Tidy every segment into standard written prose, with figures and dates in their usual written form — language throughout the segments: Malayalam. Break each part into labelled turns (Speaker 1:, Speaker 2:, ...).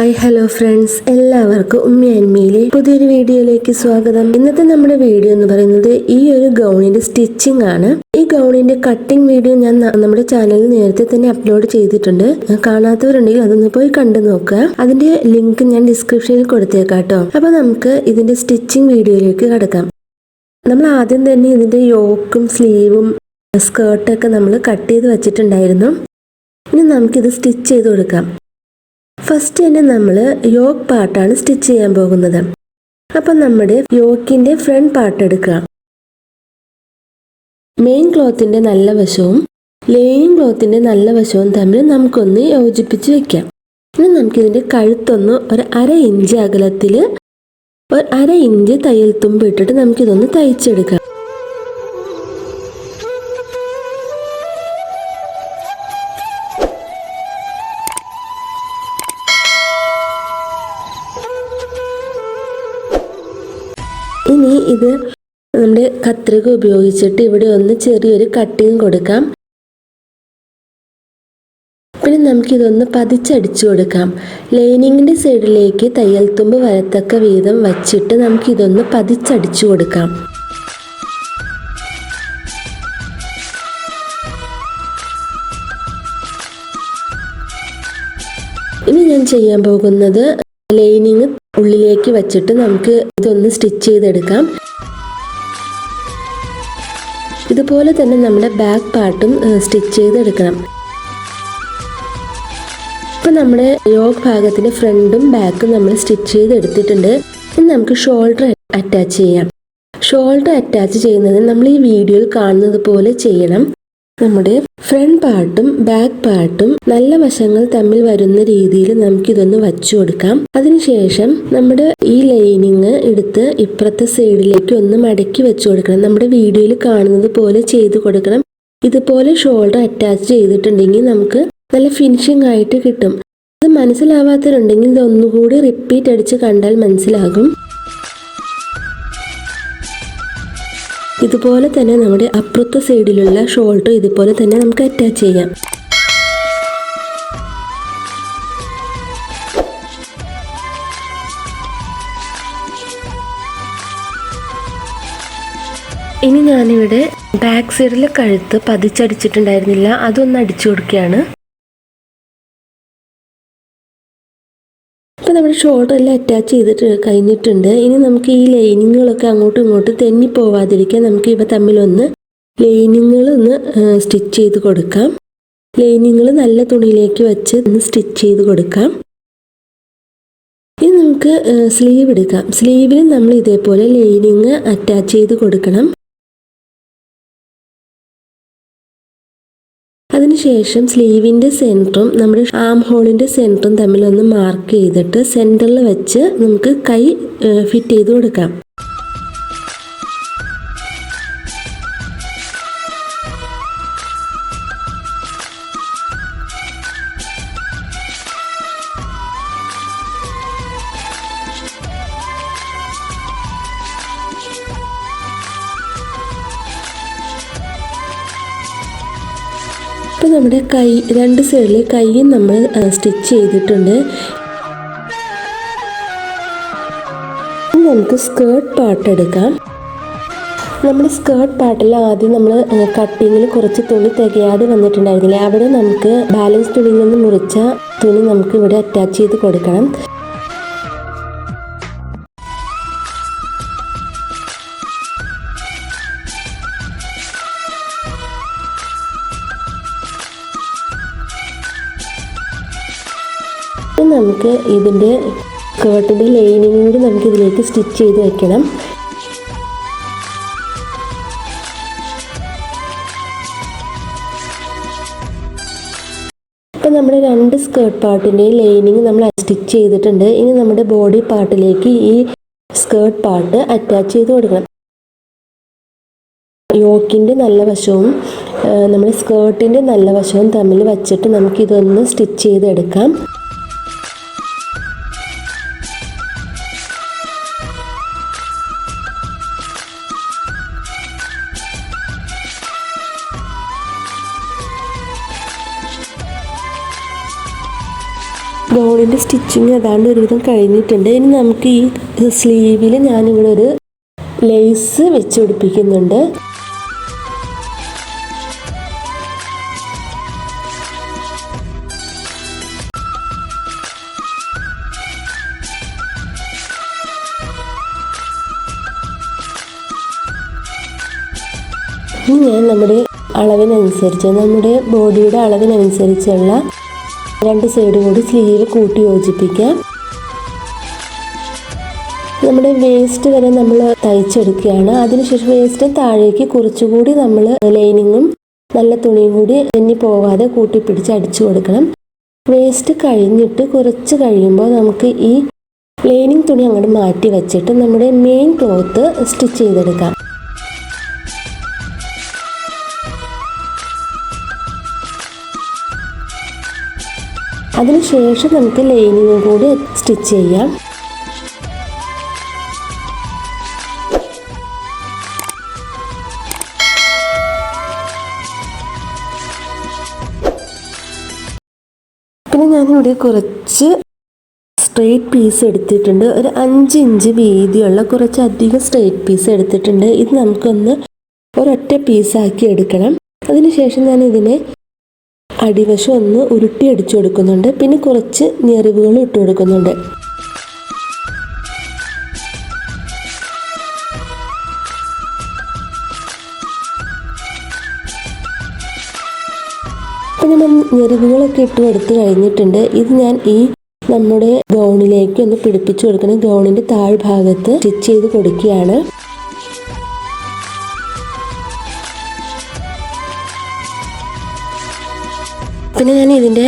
Speaker 1: ഹായ് ഹലോ ഫ്രണ്ട്സ്, എല്ലാവർക്കും ഉമ്മി അന്മയിലെ പുതിയൊരു വീഡിയോയിലേക്ക് സ്വാഗതം. ഇന്നത്തെ നമ്മുടെ വീഡിയോ എന്ന് പറയുന്നത് ഈ ഒരു ഗൗണിന്റെ സ്റ്റിച്ചിങ് ആണ്. ഈ ഗൗണിന്റെ കട്ടിംഗ് വീഡിയോ ഞാൻ നമ്മുടെ ചാനലിൽ നേരത്തെ തന്നെ അപ്ലോഡ് ചെയ്തിട്ടുണ്ട്. കാണാത്തവരുണ്ടെങ്കിൽ അതൊന്ന് പോയി കണ്ടു നോക്കുക. അതിന്റെ ലിങ്ക് ഞാൻ ഡിസ്ക്രിപ്ഷനിൽ കൊടുത്തേക്കാം കേട്ടോ. അപ്പൊ നമുക്ക് ഇതിന്റെ സ്റ്റിച്ചിങ് വീഡിയോയിലേക്ക് കടക്കാം. നമ്മൾ ആദ്യം തന്നെ ഇതിന്റെ യോക്കും സ്ലീവും സ്കേർട്ടൊക്കെ നമ്മൾ കട്ട് ചെയ്ത് വെച്ചിട്ടുണ്ടായിരുന്നു. ഇനി നമുക്കിത് സ്റ്റിച്ച് ചെയ്ത് കൊടുക്കാം. ഫസ്റ്റ് തന്നെ നമ്മൾ യോക്ക് പാർട്ടാണ് സ്റ്റിച്ച് ചെയ്യാൻ പോകുന്നത്. അപ്പം നമ്മുടെ യോക്കിന്റെ ഫ്രണ്ട് പാർട്ട് എടുക്കുക. മെയിൻ ക്ലോത്തിന്റെ നല്ല വശവും ലൈനിങ് ക്ലോത്തിന്റെ നല്ല വശവും തമ്മിൽ നമുക്കൊന്ന് യോജിപ്പിച്ച് വെക്കാം. ഇനി നമുക്കിതിന്റെ കഴുത്തൊന്ന് ഒരു 1/2 ഇഞ്ച് അകലത്തിൽ ഒരു 1/2 ഇഞ്ച് തയ്യൽ തുമ്പ് ഇട്ടിട്ട് നമുക്കിതൊന്ന് തയ്ച്ചെടുക്കാം. ഇനി ഇത് നമ്മുടെ കത്രിക ഉപയോഗിച്ചിട്ട് ഇവിടെ ഒന്ന് ചെറിയൊരു കട്ടിങ് കൊടുക്കാം. പിന്നെ നമുക്കിതൊന്ന് പതിച്ചടിച്ചു കൊടുക്കാം. ലൈനിങ്ങിന്റെ സൈഡിലേക്ക് തയ്യൽ തുമ്പ് വരത്തക്ക വീതം വച്ചിട്ട് നമുക്കിതൊന്ന് പതിച്ചടിച്ചു കൊടുക്കാം. ഇനി ഞാൻ ചെയ്യാൻ പോകുന്നത് ലൈനിങ് ഉള്ളിലേക്ക് വച്ചിട്ട് നമുക്ക് ഇതൊന്ന് സ്റ്റിച്ച് ചെയ്തെടുക്കാം. ഇതുപോലെ തന്നെ നമ്മുടെ ബാക്ക് പാർട്ടും സ്റ്റിച്ച് ചെയ്തെടുക്കണം. ഇപ്പം നമ്മുടെ യോക്ക് ഭാഗത്തിന്റെ ഫ്രണ്ടും ബാക്കും നമ്മൾ സ്റ്റിച്ച് ചെയ്തെടുത്തിട്ടുണ്ട്. ഇനി നമുക്ക് ഷോൾഡർ അറ്റാച്ച് ചെയ്യാം. ഷോൾഡർ അറ്റാച്ച് ചെയ്യുന്നത് നമ്മൾ ഈ വീഡിയോയിൽ കാണുന്നത് പോലെ ചെയ്യണം. നമ്മുടെ ഫ്രണ്ട് പാർട്ടും ബാക്ക് പാർട്ടും നല്ല വശങ്ങൾ തമ്മിൽ വരുന്ന രീതിയിൽ നമുക്കിതൊന്ന് വച്ചു കൊടുക്കാം. അതിനുശേഷം നമ്മുടെ ഈ ലൈനിങ് എടുത്ത് ഇപ്പുറത്തെ സൈഡിലേക്ക് ഒന്ന് മടക്കി വെച്ചു കൊടുക്കണം. നമ്മുടെ വീഡിയോയിൽ കാണുന്നത് പോലെ ചെയ്ത് കൊടുക്കണം. ഇതുപോലെ ഷോൾഡർ അറ്റാച്ച് ചെയ്തിട്ടുണ്ടെങ്കിൽ നമുക്ക് നല്ല ഫിനിഷിംഗ് ആയിട്ട് കിട്ടും. ഇത് മനസ്സിലാവാത്തവരുണ്ടെങ്കിൽ ഇതൊന്നുകൂടി റിപ്പീറ്റ് അടിച്ച് കണ്ടാൽ മനസ്സിലാകും. ഇതുപോലെ തന്നെ നമ്മുടെ അപ്പുറത്തെ സൈഡിലുള്ള ഷോൾഡർ ഇതുപോലെ തന്നെ നമുക്ക് അറ്റാച്ച് ചെയ്യാം. ഇനി ഞാനിവിടെ ബാക്ക് സൈഡിലെ കഴുത്ത് പതിച്ചടിച്ചിട്ടുണ്ടായിരുന്നില്ല, അതൊന്ന് അടിച്ചു കൊടുക്കുകയാണ്. ഇപ്പം നമ്മുടെ ഷോൾഡർ എല്ലാം അറ്റാച്ച് ചെയ്തിട്ട് കഴിഞ്ഞിട്ടുണ്ട്. ഇനി നമുക്ക് ഈ ലൈനിങ്ങുകളൊക്കെ അങ്ങോട്ടും ഇങ്ങോട്ടും തെന്നി പോവാതിരിക്കാൻ നമുക്ക് ഇവ തമ്മിലൊന്ന് ലൈനിങ്ങുകൾ ഒന്ന് സ്റ്റിച്ച് ചെയ്ത് കൊടുക്കാം. ലൈനിങ്ങുകൾ നല്ല തുണിയിലേക്ക് വെച്ച് ഒന്ന് സ്റ്റിച്ച് ചെയ്ത് കൊടുക്കാം. ഇനി നമുക്ക് സ്ലീവ് എടുക്കാം. സ്ലീവിൽ നമ്മൾ ഇതേപോലെ ലൈനിങ് അറ്റാച്ച് ചെയ്ത് കൊടുക്കണം. അതിനുശേഷം സ്ലീവിൻ്റെ സെൻറ്ററും നമ്മുടെ ആം ഹോളിൻ്റെ സെൻറ്ററും തമ്മിലൊന്ന് മാർക്ക് ചെയ്തിട്ട് സെൻറ്ററിൽ വെച്ച് നമുക്ക് കൈ ഫിറ്റ് ചെയ്ത് കൊടുക്കാം. ഇപ്പം നമ്മുടെ കൈ രണ്ട് സൈഡിൽ കൈയും നമ്മൾ സ്റ്റിച്ച് ചെയ്തിട്ടുണ്ട്. നമുക്ക് സ്കേർട്ട് പാർട്ട് എടുക്കാം. നമ്മുടെ സ്കേർട്ട് പാർട്ടിൽ ആദ്യം നമ്മൾ കട്ടിങ്ങിൽ കുറച്ച് തുണി തികയാതെ വന്നിട്ടുണ്ടായിരുന്നില്ലേ, അവിടെ നമുക്ക് ബാലൻസ് തുണിയിൽ നിന്ന് മുറിച്ച തുണി നമുക്ക് ഇവിടെ അറ്റാച്ച് ചെയ്ത് കൊടുക്കണം. നമുക്ക് ഇതിൻ്റെ സ്കേർട്ടിൻ്റെ ലൈനിങ് കൂടി നമുക്ക് ഇതിലേക്ക് സ്റ്റിച്ച് ചെയ്ത് വെക്കണം. ഇപ്പം നമ്മുടെ രണ്ട് സ്കേർട്ട് പാർട്ടിൻ്റെയും ലൈനിങ് നമ്മൾ സ്റ്റിച്ച് ചെയ്തിട്ടുണ്ട്. ഇനി നമ്മുടെ ബോഡി പാർട്ടിലേക്ക് ഈ സ്കേർട്ട് പാർട്ട് അറ്റാച്ച് ചെയ്ത് കൊടുക്കണം. യോക്കിൻ്റെ നല്ല വശവും നമ്മുടെ സ്കേർട്ടിൻ്റെ നല്ല വശവും തമ്മിൽ വച്ചിട്ട് നമുക്കിതൊന്ന് സ്റ്റിച്ച് ചെയ്തെടുക്കാം. ഗൗണിൻ്റെ സ്റ്റിച്ചിങ് ഏതാണ്ട് ഒരുവിധം കഴിഞ്ഞിട്ടുണ്ട്. ഇനി നമുക്ക് ഈ സ്ലീവിൽ ഞാനിവിടെ ഒരു ലേസ് വെച്ച് പിടിപ്പിക്കുന്നുണ്ട്. ഇനി ഞാൻ നമ്മുടെ അളവിനനുസരിച്ച്, നമ്മുടെ ബോഡിയുടെ അളവിനനുസരിച്ചുള്ള 2 സൈഡും കൂടി സ്ലീവ് കൂട്ടി യോജിപ്പിക്കാം. നമ്മുടെ വേസ്റ്റ് വരെ നമ്മൾ തയ്ച്ചെടുക്കുകയാണ്. അതിനുശേഷം വേസ്റ്റ് താഴേക്ക് കുറച്ചുകൂടി നമ്മൾ ലൈനിങ്ങും നല്ല തുണിയും കൂടി തെന്നി പോവാതെ കൂട്ടിപ്പിടിച്ച് അടിച്ചു കൊടുക്കണം. വേസ്റ്റ് കഴിഞ്ഞിട്ട് കുറച്ച് കഴിയുമ്പോൾ നമുക്ക് ഈ ലൈനിങ് തുണി അങ്ങോട്ട് മാറ്റി വെച്ചിട്ട് നമ്മുടെ മെയിൻ ക്ലോത്ത് സ്റ്റിച്ച് ചെയ്തെടുക്കാം. അതിനുശേഷം നമുക്ക് ലൈനിങ്ങും കൂടി സ്റ്റിച്ച് ചെയ്യാം. പിന്നെ ഞാനിവിടെ കുറച്ച് സ്ട്രെയിറ്റ് പീസ് എടുത്തിട്ടുണ്ട്. ഒരു 5 ഇഞ്ച് വീതിയുള്ള കുറച്ചധികം സ്ട്രെയിറ്റ് പീസ് എടുത്തിട്ടുണ്ട്. ഇത് നമുക്കൊന്ന് ഒരൊറ്റ പീസാക്കി എടുക്കണം. അതിനുശേഷം ഞാൻ ഇതിനെ അടിവശം ഒന്ന് ഉരുട്ടി അടിച്ചു കൊടുക്കുന്നുണ്ട്. പിന്നെ കുറച്ച് ഞെറിവുകൾ ഇട്ട് കൊടുക്കുന്നുണ്ട്. അപ്പം നമ്മൾ ഞെറിവുകളൊക്കെ ഇട്ട് കൊടുത്ത് കഴിഞ്ഞിട്ടുണ്ട്. ഇത് ഞാൻ ഈ നമ്മുടെ ഗൗണിലേക്ക് ഒന്ന് പിടിപ്പിച്ചു കൊടുക്കണം. ഗൗണിൻ്റെ താഴ്ഭാഗത്ത് സ്റ്റിച്ച് ചെയ്ത് കൊടുക്കുകയാണ്. പിന്നെ ഞാൻ ഇതിൻ്റെ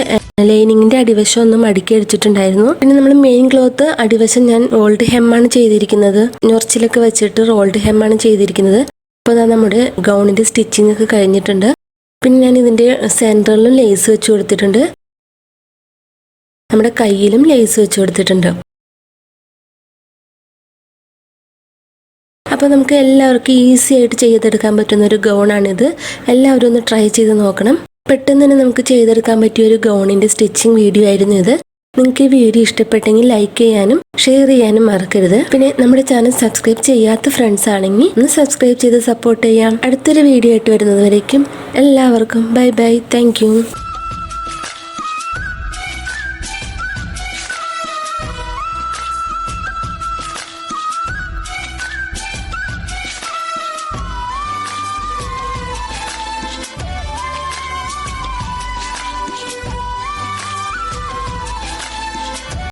Speaker 1: ലൈനിങ്ങിൻ്റെ അടിവശം ഒന്ന് മടക്കി അടിച്ചിട്ടുണ്ടായിരുന്നു. പിന്നെ നമ്മൾ മെയിൻ ക്ലോത്ത് അടിവശം ഞാൻ റോൾഡ് ഹെമ്മാണ് ചെയ്തിരിക്കുന്നത്. ഞൊറിച്ചിലൊക്കെ വെച്ചിട്ട് റോൾഡ് ഹെമ്മാണ് ചെയ്തിരിക്കുന്നത്. അപ്പോൾ അതാ നമ്മുടെ ഗൗണിൻ്റെ സ്റ്റിച്ചിങ് ഒക്കെ കഴിഞ്ഞിട്ടുണ്ട്. പിന്നെ ഞാൻ ഇതിൻ്റെ സെൻറ്ററിലും ലേസ് വെച്ച് കൊടുത്തിട്ടുണ്ട്. നമ്മുടെ കയ്യിലും ലേസ് വെച്ച് കൊടുത്തിട്ടുണ്ട്. അപ്പോൾ നമുക്ക് എല്ലാവർക്കും ഈസി ആയിട്ട് ചെയ്തെടുക്കാൻ പറ്റുന്ന ഒരു ഗൗണാണിത്. എല്ലാവരും ഒന്ന് ട്രൈ ചെയ്ത് നോക്കണം. പെട്ടെന്ന് തന്നെ നമുക്ക് ചെയ്തെടുക്കാൻ പറ്റിയ ഒരു ഗൗണിൻ്റെ സ്റ്റിച്ചിങ് വീഡിയോ ആയിരുന്നു ഇത്. നിങ്ങൾക്ക് ഈ വീഡിയോ ഇഷ്ടപ്പെട്ടെങ്കിൽ ലൈക്ക് ചെയ്യാനും ഷെയർ ചെയ്യാനും മറക്കരുത്. പിന്നെ നമ്മുടെ ചാനൽ സബ്സ്ക്രൈബ് ചെയ്യാത്ത ഫ്രണ്ട്സ് ആണെങ്കിൽ ഒന്ന് സബ്സ്ക്രൈബ് ചെയ്ത് സപ്പോർട്ട് ചെയ്യാം. അടുത്തൊരു വീഡിയോ ആയിട്ട് വരുന്നത് വരേക്കും എല്ലാവർക്കും ബൈ ബൈ. Thank you.